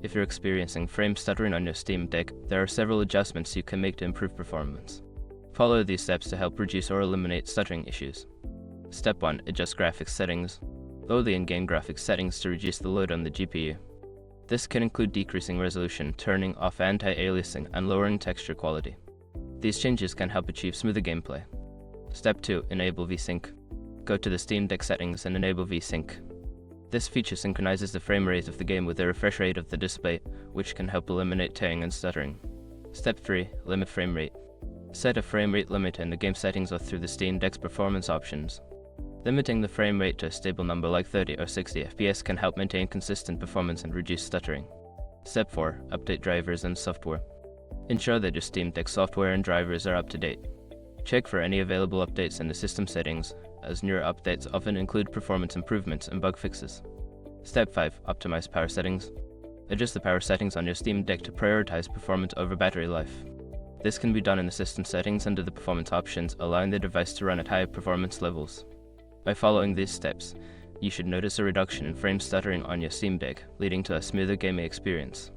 If you're experiencing frame stuttering on your Steam Deck, there are several adjustments you can make to improve performance. Follow these steps to help reduce or eliminate stuttering issues. Step 1. Adjust graphics settings. Lower the in-game graphics settings to reduce the load on the GPU. This can include decreasing resolution, turning off anti-aliasing, and lowering texture quality. These changes can help achieve smoother gameplay. Step 2. Enable VSync. Go to the Steam Deck settings and enable VSync. This feature synchronizes the frame rate of the game with the refresh rate of the display, which can help eliminate tearing and stuttering. Step 3. Limit frame rate. Set a frame rate limit in the game settings or through the Steam Deck's performance options. Limiting the frame rate to a stable number like 30 or 60 FPS can help maintain consistent performance and reduce stuttering. Step 4. Update drivers and software. Ensure that your Steam Deck software and drivers are up to date. Check for any available updates in the system settings, as newer updates often include performance improvements and bug fixes. Step 5. Optimize power settings. Adjust the power settings on your Steam Deck to prioritize performance over battery life. This can be done in the system settings under the performance options, allowing the device to run at high performance levels. By following these steps, you should notice a reduction in frame stuttering on your Steam Deck, leading to a smoother gaming experience.